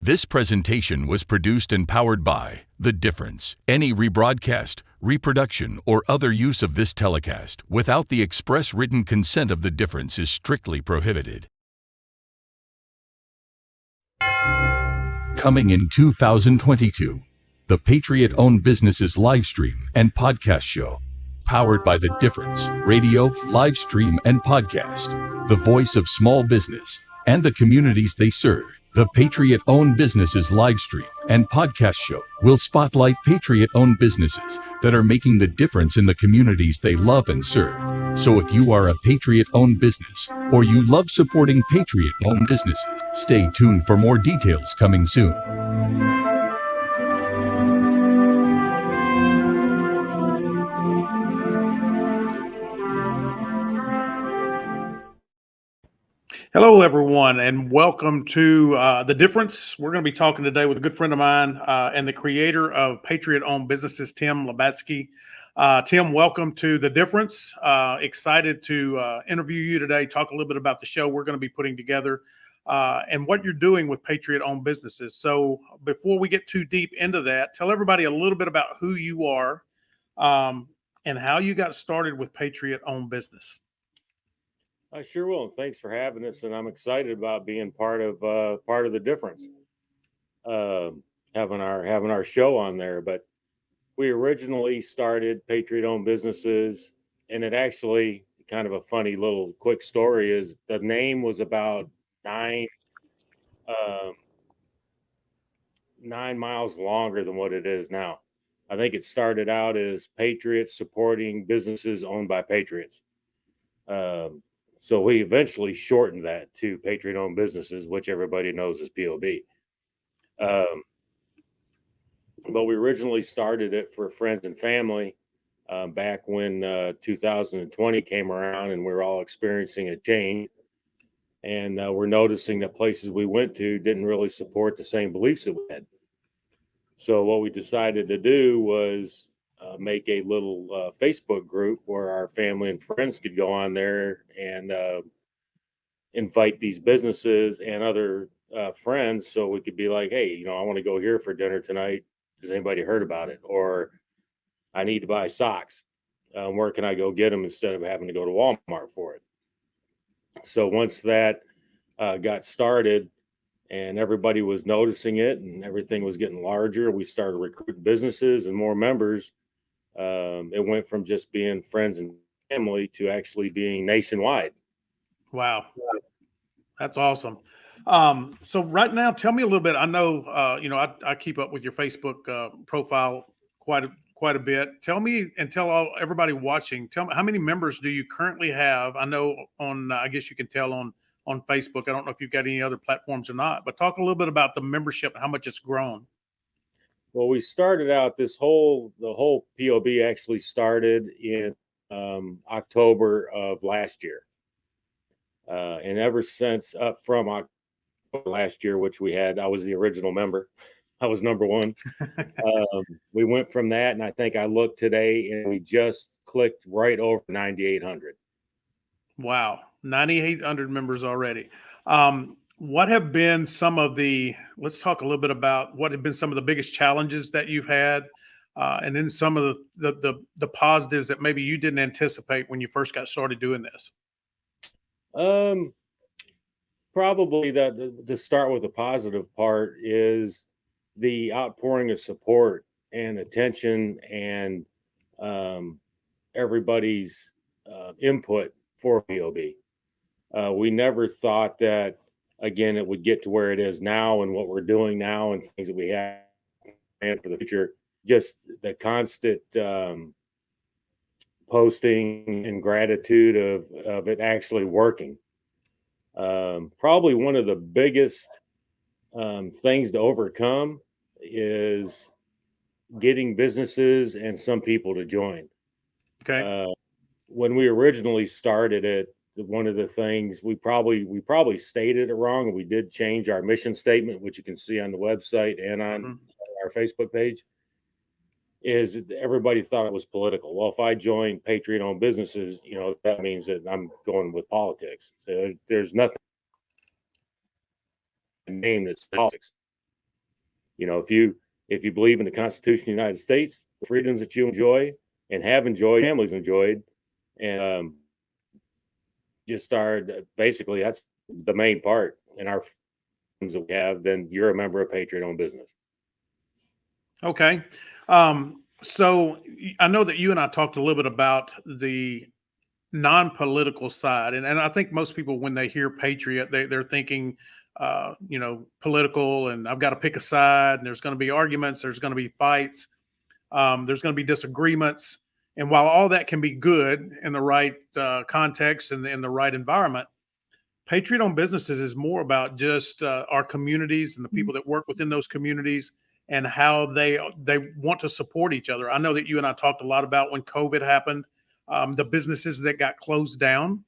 This presentation was produced and powered by The Difference. Any rebroadcast, reproduction, or other use of this telecast without the express written consent of The Difference is strictly prohibited. Coming in 2022, the Patriot Owned Businesses Livestream and Podcast Show. Powered by The Difference, radio, live stream, and podcast. The voice of small business and the communities they serve. The Patriot Owned Businesses Livestream and Podcast Show will spotlight Patriot-owned businesses that are making the difference in the communities they love and serve. So if you are a Patriot-owned business or you love supporting Patriot-owned businesses, stay tuned for more details coming soon. Hello, everyone, and welcome to The Difference. We're going to be talking today with a good friend of mine and the creator of Patriot Owned Businesses, Tim Labatsky. Tim, welcome to The Difference. Excited to interview you today, talk a little bit about the show we're going to be putting together and what you're doing with Patriot Owned Businesses. So before we get too deep into that, tell everybody a little bit about who you are and how you got started with Patriot Owned Business. I sure will. And thanks for having us. And I'm excited about being part of The Difference, having our show on there. But we originally started Patriot Owned Businesses, and it actually kind of a funny little quick story is the name was about 9 miles longer than what it is now. I think it started out as Patriots supporting businesses owned by Patriots. So we eventually shortened that to Patriot Owned Businesses, which everybody knows as P.O.B. But we originally started it for friends and family back when 2020 came around and we were all experiencing a change. And we're noticing that places we went to didn't really support the same beliefs that we had. So what we decided to do was make a little Facebook group where our family and friends could go on there and invite these businesses and other friends, so we could be like, hey, I want to go here for dinner tonight. Has anybody heard about it? Or I need to buy socks. Where can I go get them instead of having to go to Walmart for it? So once that got started and everybody was noticing it and everything was getting larger, we started recruiting businesses and more members. It went from just being friends and family to actually being nationwide. Wow. That's awesome. So right now, tell me a little bit. I know, I keep up with your Facebook profile quite a bit. Tell me and tell everybody watching, tell me how many members do you currently have? I know I guess you can tell on Facebook. I don't know if you've got any other platforms or not, but talk a little bit about the membership and how much it's grown. Well, we started out the whole P.O.B. actually started in October of last year. And ever since up from October last year, which I was the original member. I was number one. We went from that, and I think I looked today and we just clicked right over 9,800. Wow. 9,800 members already. What have been let's talk a little bit about what have been some of the biggest challenges that you've had, and then some of the positives that maybe you didn't anticipate when you first got started doing this. Probably to start with the positive part is the outpouring of support and attention and everybody's input for P.O.B. We never thought that, again, it would get to where it is now and what we're doing now and things that we have planned for the future. Just the constant posting and gratitude of it actually working. Probably one of the biggest things to overcome is getting businesses and some people to join. Okay. When we originally started it, one of the things we probably stated it wrong, and we did change our mission statement, which you can see on the website and on our Facebook page, is everybody thought it was political. Well, if I join Patriot Owned Businesses, that means that I'm going with politics. So there's nothing name that's politics. If you believe in the Constitution of the United States, the freedoms that you enjoy and have enjoyed, families enjoyed, and just started, basically that's the main part in our freedoms that we have, then you're a member of Patriot Owned Business. Okay. So I know that you and I talked a little bit about the non-political side, and I think most people, when they hear Patriot, they're thinking, political, and I've got to pick a side, and there's going to be arguments, there's going to be fights, there's going to be disagreements, and while all that can be good in the right context and in the right environment, Patriot Owned Businesses is more about just our communities and the people that work within those communities and how they want to support each other. I know that you and I talked a lot about when COVID happened, the businesses that got closed down,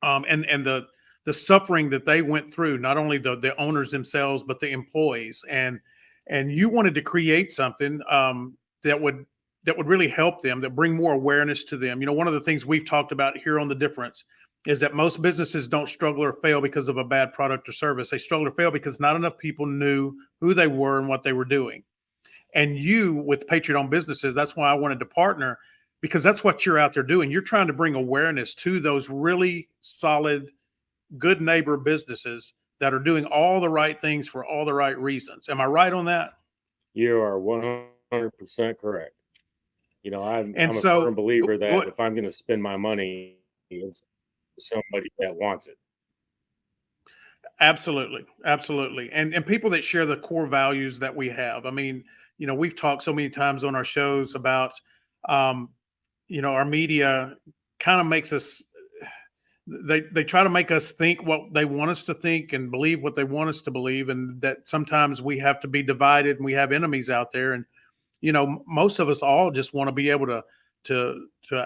and the suffering that they went through, not only the owners themselves, but the employees. And you wanted to create something that would really help them, that bring more awareness to them. One of the things we've talked about here on The Difference is that most businesses don't struggle or fail because of a bad product or service. They struggle or fail because not enough people knew who they were and what they were doing. And you, with Patriot Owned Businesses, that's why I wanted to partner, because that's what you're out there doing. You're trying to bring awareness to those really solid, good neighbor businesses that are doing all the right things for all the right reasons. Am I right on that? You are 100% correct. I'm a firm believer that if I'm going to spend my money, it's somebody that wants it. Absolutely. Absolutely. And people that share the core values that we have. I mean, we've talked so many times on our shows about, our media kind of makes us, they try to make us think what they want us to think and believe what they want us to believe. And that sometimes we have to be divided and we have enemies out there. And, most of us all just want to be able to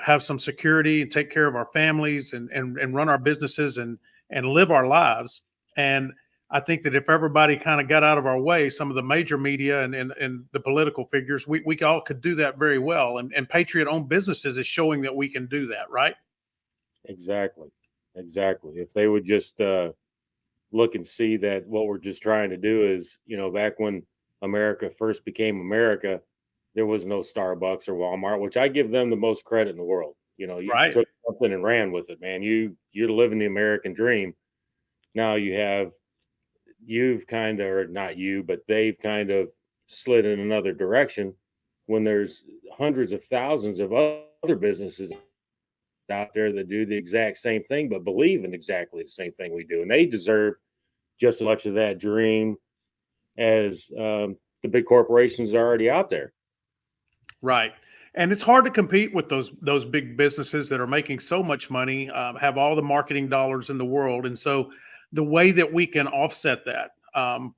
have some security and take care of our families and run our businesses and live our lives. And I think that if everybody kind of got out of our way, some of the major media and the political figures, we all could do that very well. And Patriot Owned Businesses is showing that we can do that, right? Exactly. If they would just look and see that what we're just trying to do is, back when America first became America, there was no Starbucks or Walmart, which I give them the most credit in the world. You right. Took something and ran with it, man. You're living the American dream. Now you've kind of, or not you, but they've kind of slid in another direction when there's hundreds of thousands of other businesses out there that do the exact same thing, but believe in exactly the same thing we do. And they deserve just as much of that dream as the big corporations are already out there. Right. And it's hard to compete with those big businesses that are making so much money, have all the marketing dollars in the world. And so the way that we can offset that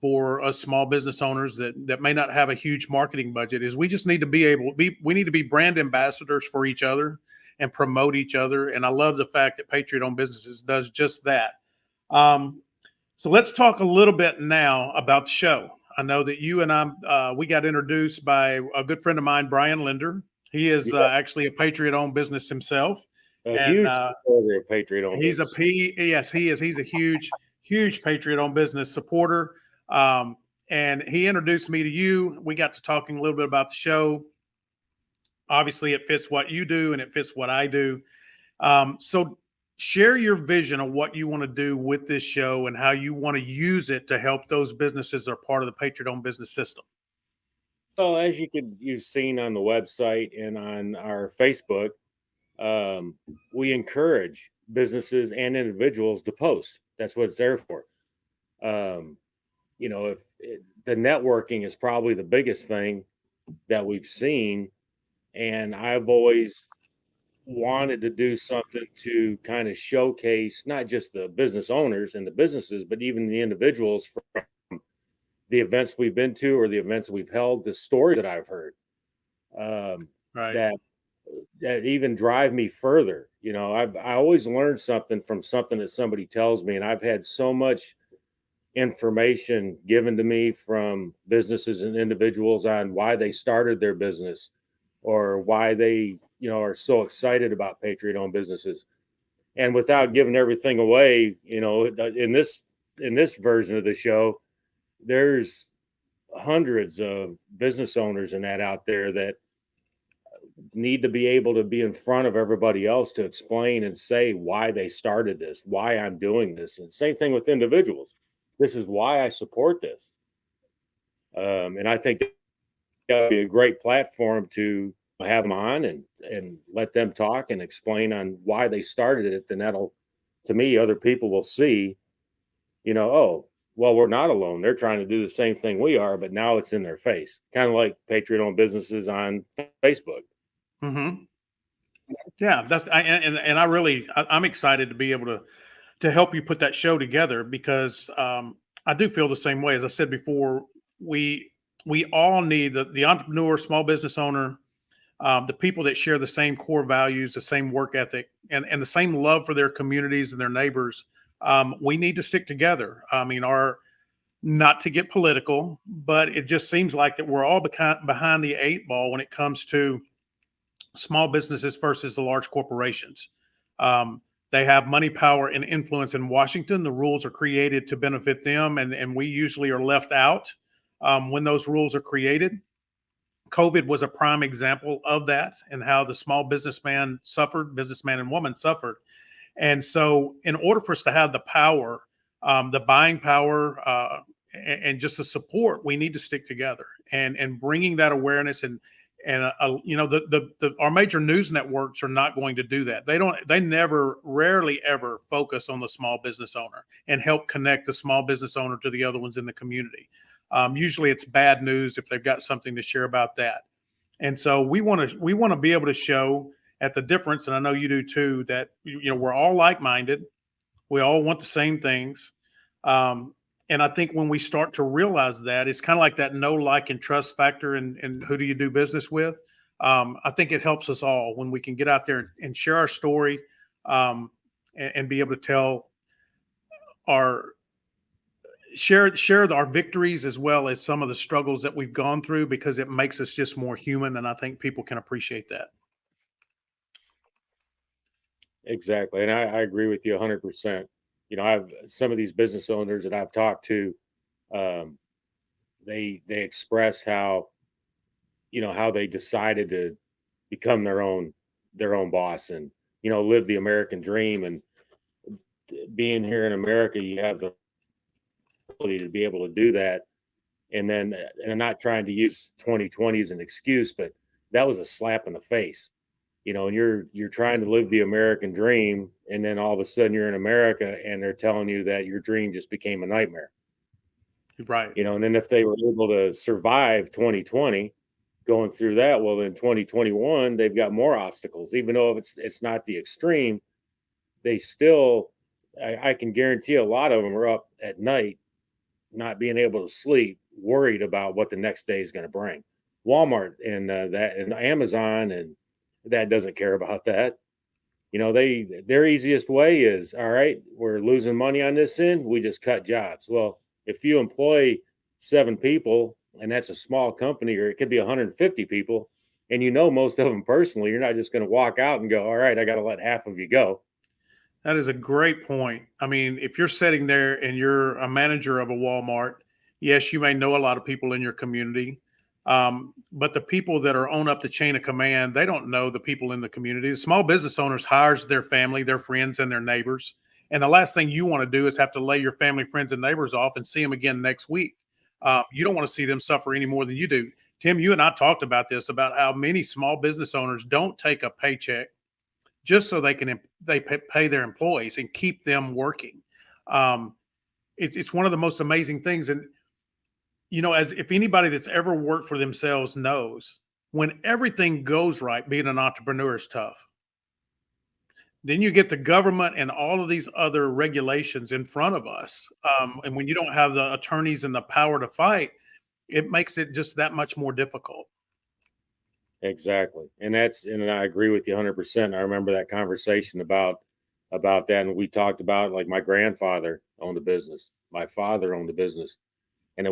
for us small business owners that may not have a huge marketing budget is we just need to we need to be brand ambassadors for each other and promote each other. And I love the fact that Patriot Owned Businesses does just that. So let's talk a little bit now about the show. I know that you and I, we got introduced by a good friend of mine, Brian Linder. He is actually a Patriot Owned Business himself. Huge supporter of Patriot Owned Business. Yes, he is. He's a huge Patriot Owned Business supporter. And he introduced me to you. We got to talking a little bit about the show. Obviously, it fits what you do and it fits what I do. So share your vision of what you want to do with this show and how you want to use it to help those businesses that are part of the Patriot Owned Business system. So as you've seen on the website and on our Facebook, we encourage businesses and individuals to post. That's what it's there for. If the networking is probably the biggest thing that we've seen. And I've always wanted to do something to kind of showcase not just the business owners and the businesses, but even the individuals from the events we've been to or the events we've held, the stories that I've heard that even drive me further. I always learned something from something that somebody tells me, and I've had so much information given to me from businesses and individuals on why they started their business or why they are so excited about Patriot Owned Businesses. And without giving everything away, in this version of the show, there's hundreds of business owners and that out there that need to be able to be in front of everybody else to explain and say why they started this, why I'm doing this. And same thing with individuals. This is why I support this. And I think that would be a great platform to have them on and let them talk and explain on why they started it. Then that'll, to me, other people will see, oh, well, we're not alone. They're trying to do the same thing we are, but now it's in their face. Kind of like Patriot Owned Businesses on Facebook. Mm-hmm. Yeah, I'm excited to be able to help you put that show together because I do feel the same way. As I said before, we all need the entrepreneur, small business owner, the people that share the same core values, the same work ethic, and the same love for their communities and their neighbors. We need to stick together. I mean, not to get political, but it just seems like that we're all behind the eight ball when it comes to small businesses versus the large corporations. They have money, power, and influence in Washington. The rules are created to benefit them, and we usually are left out when those rules are created. COVID was a prime example of that and how the small businessman and woman suffered. And so, in order for us to have the power, the buying power, and just the support, we need to stick together and bringing that awareness our major news networks are not going to do that. Rarely ever focus on the small business owner and help connect the small business owner to the other ones in the community. Usually it's bad news if they've got something to share about that. And so we want to be able to show at the difference, and I know you do too, that we're all like-minded. We all want the same things. And I think when we start to realize that, it's kind of like that know, like, and trust factor and who do you do business with? I think it helps us all when we can get out there and share our story and be able to tell share our victories as well as some of the struggles that we've gone through, because it makes us just more human. And I think people can appreciate that. Exactly. And I agree with you 100%. I've some of these business owners that I've talked to, they express how they decided to become their own boss and live the American dream. And being here in America, you have the ability to be able to do that. And I'm not trying to use 2020 as an excuse, but that was a slap in the face. And you're trying to live the American dream, and then all of a sudden you're in America and they're telling you that your dream just became a nightmare. Right. And then if they were able to survive 2020 going through that, well, in 2021 they've got more obstacles. Even though it's not the extreme, they still, I can guarantee a lot of them are up at night not being able to sleep, worried about what the next day is going to bring. Walmart and Amazon and that doesn't care about that. Their easiest way is, all right, we're losing money on this end, we just cut jobs. Well, if you employ 7 people and that's a small company, or it could be 150 people, and most of them personally, you're not just going to walk out and go, all right, I got to let half of you go. That is a great point. I mean, if you're sitting there and you're a manager of a Walmart, yes, you may know a lot of people in your community. But the people that are on up the chain of command, they don't know the people in the community. The small business owners hires their family, their friends, and their neighbors. And the last thing you want to do is have to lay your family, friends, and neighbors off and see them again next week. You don't want to see them suffer any more than you do. Tim, you and I talked about this, about how many small business owners don't take a paycheck just so they pay their employees and keep them working. It's one of the most amazing things. And as if anybody that's ever worked for themselves knows, when everything goes right, being an entrepreneur is tough. Then you get the government and all of these other regulations in front of us. And when you don't have the attorneys and the power to fight, it makes it just that much more difficult. Exactly. And I agree with you 100%. I remember that conversation about that. And we talked about, like, my grandfather owned a business. My father owned a business. And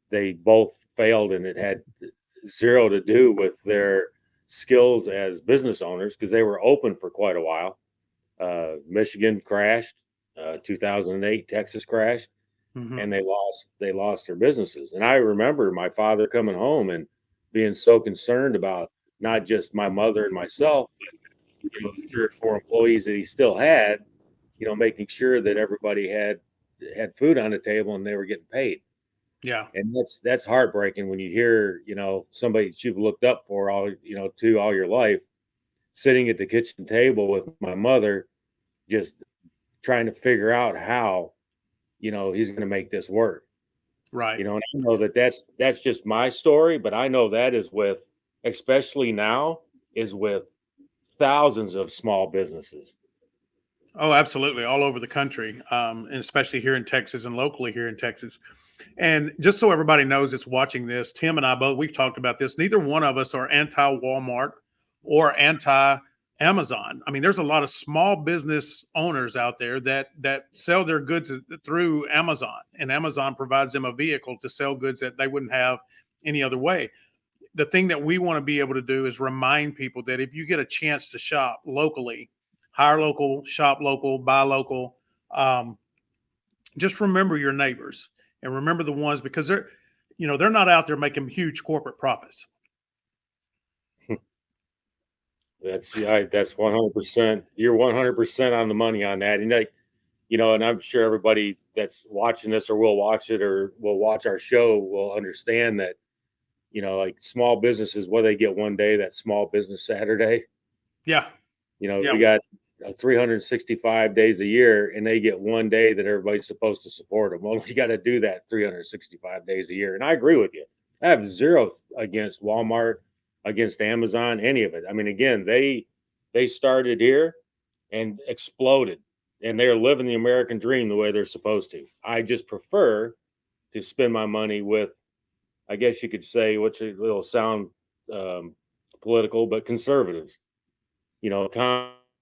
they both failed, and it had zero to do with their skills as business owners, because they were open for quite a while. Michigan crashed, 2008, Texas crashed. Mm-hmm. and they lost their businesses. And I remember my father coming home and being so concerned about not just my mother and myself, but the 3 or 4 employees that he still had, making sure that everybody had food on the table and they were getting paid. Yeah. And that's heartbreaking when you hear, somebody that you've looked up for all your life, sitting at the kitchen table with my mother, just trying to figure out how, he's going to make this work. Right. And I know that that's just my story, but I know that is with, especially now, is with thousands of small businesses. Oh, absolutely. All over the country, and especially here in Texas and locally here in Texas. And just so everybody knows that's watching this, Tim and I both, we've talked about this. Neither one of us are anti Walmart or anti Amazon. I mean, there's a lot of small business owners out there that sell their goods through Amazon, and Amazon provides them a vehicle to sell goods that they wouldn't have any other way. The thing that we want to be able to do is remind people that if you get a chance to shop locally, hire local, shop local, buy local, um, just remember your neighbors and remember the ones, because they're not out there making huge corporate profits. That's 100%. You're 100% on the money on that. And and I'm sure everybody that's watching this or will watch it or will watch our show will understand that, like small businesses, what they get one day, that small business Saturday. Yeah. Yeah. We got 365 days a year, and they get one day that everybody's supposed to support them. Well, you got to do that 365 days a year. And I agree with you. I have zero against Walmart, against Amazon, any of it. I mean, again, they started here and exploded, and they're living the American dream the way they're supposed to. I just prefer to spend my money with, I guess you could say, which will sound political, but conservatives.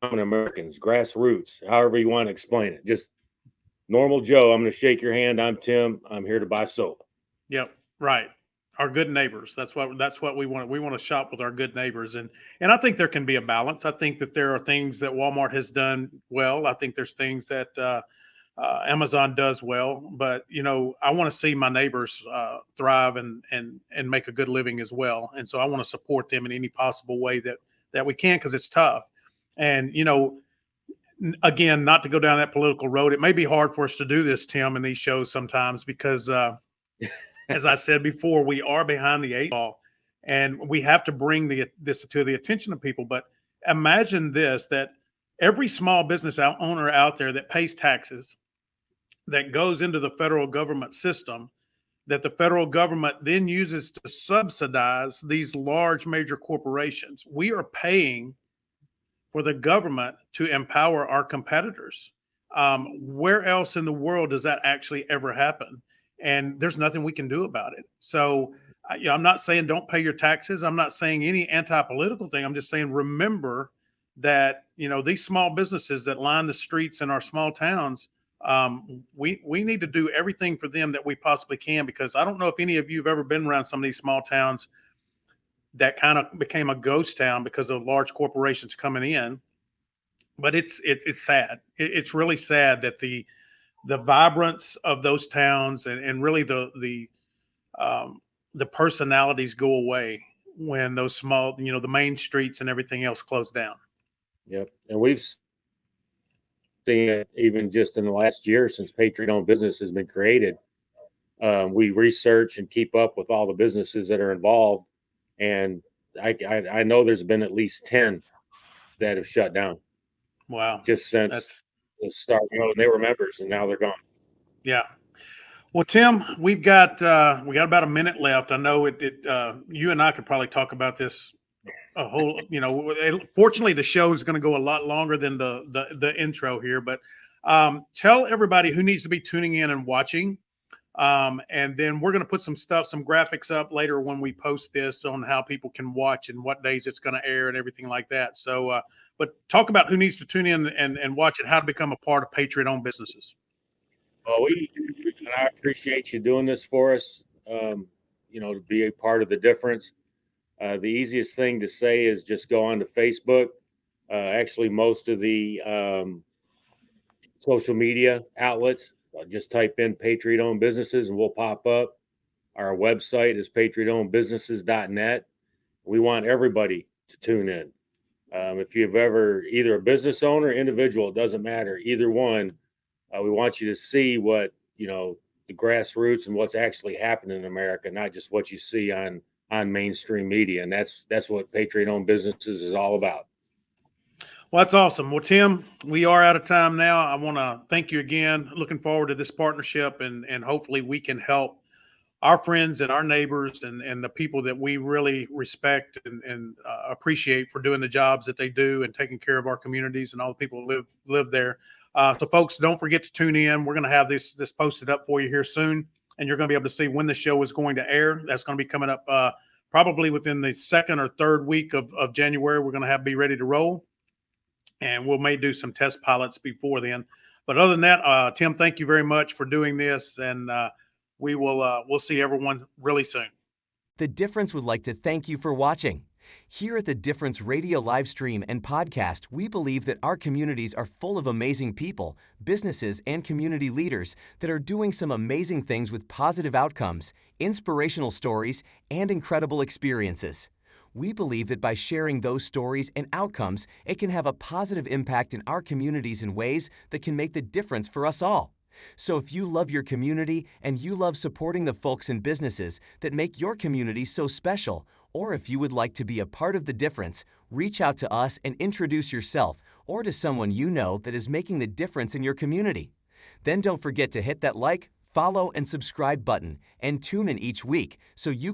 Common Americans, grassroots, however you want to explain it. Just normal Joe. I'm going to shake your hand. I'm Tim. I'm here to buy soap. Yep. Right. Our good neighbors. That's what we want. We want to shop with our good neighbors. And I think there can be a balance. I think that there are things that Walmart has done well. I think there's things that Amazon does well, but I want to see my neighbors thrive and make a good living as well. And so I want to support them in any possible way that we can, because it's tough. And again, not to go down that political road, it may be hard for us to do this, Tim, in these shows sometimes because, as I said before, we are behind the 8 ball, and we have to bring this to the attention of people. But imagine this: that every small business owner out there that pays taxes, that goes into the federal government system, that the federal government then uses to subsidize these large major corporations. We are paying for the government to empower our competitors. Where else in the world does that actually ever happen? And there's nothing we can do about it. So, I'm not saying don't pay your taxes. I'm not saying any anti-political thing. I'm just saying remember that these small businesses that line the streets in our small towns, we need to do everything for them that we possibly can, because I don't know if any of you have ever been around some of these small towns that kind of became a ghost town because of large corporations coming in. But it's sad. It's really sad that the vibrance of those towns and really the personalities go away when those small, the main streets and everything else close down. Yep. And we've seen it even just in the last year since Patriot Owned Business has been created. We research and keep up with all the businesses that are involved. And I know there's been at least 10 that have shut down. Wow. Just since the start, they were members and now they're gone. Yeah. Well, Tim, we got about a minute left. I know you and I could probably talk about this a whole, fortunately the show is going to go a lot longer than the intro here, but tell everybody who needs to be tuning in and watching. And then we're going to put some graphics up later when we post this on how people can watch and what days it's going to air and everything like that. So, but talk about who needs to tune in and watch it, how to become a part of Patriot Owned Businesses. Well, I appreciate you doing this for us, to be a part of the difference. The easiest thing to say is just go on to Facebook. Actually, most of the social media outlets Just type in Patriot Owned Businesses and we'll pop up. Our website is patriotownedbusinesses.net. We want everybody to tune in. If you've ever either a business owner, individual, it doesn't matter, either one, we want you to see what, the grassroots and what's actually happening in America, not just what you see on mainstream media. And that's what Patriot Owned Businesses is all about. Well, that's awesome. Well, Tim, we are out of time now. I want to thank you again. Looking forward to this partnership, and hopefully we can help our friends and our neighbors and the people that we really respect and appreciate for doing the jobs that they do and taking care of our communities and all the people who live there. So folks, don't forget to tune in. We're going to have this posted up for you here soon, and you're going to be able to see when the show is going to air. That's going to be coming up probably within the second or third week of January. We're going to be ready to roll, and may do some test pilots before then. But other than that, Tim, thank you very much for doing this, and we'll see everyone really soon. The Difference would like to thank you for watching. Here at The Difference Radio Livestream and Podcast, we believe that our communities are full of amazing people, businesses, and community leaders that are doing some amazing things with positive outcomes, inspirational stories, and incredible experiences. We believe that by sharing those stories and outcomes, it can have a positive impact in our communities in ways that can make the difference for us all. So if you love your community and you love supporting the folks and businesses that make your community so special, or if you would like to be a part of the difference, reach out to us and introduce yourself or to someone you know that is making the difference in your community. Then don't forget to hit that like, follow, and subscribe button and tune in each week so you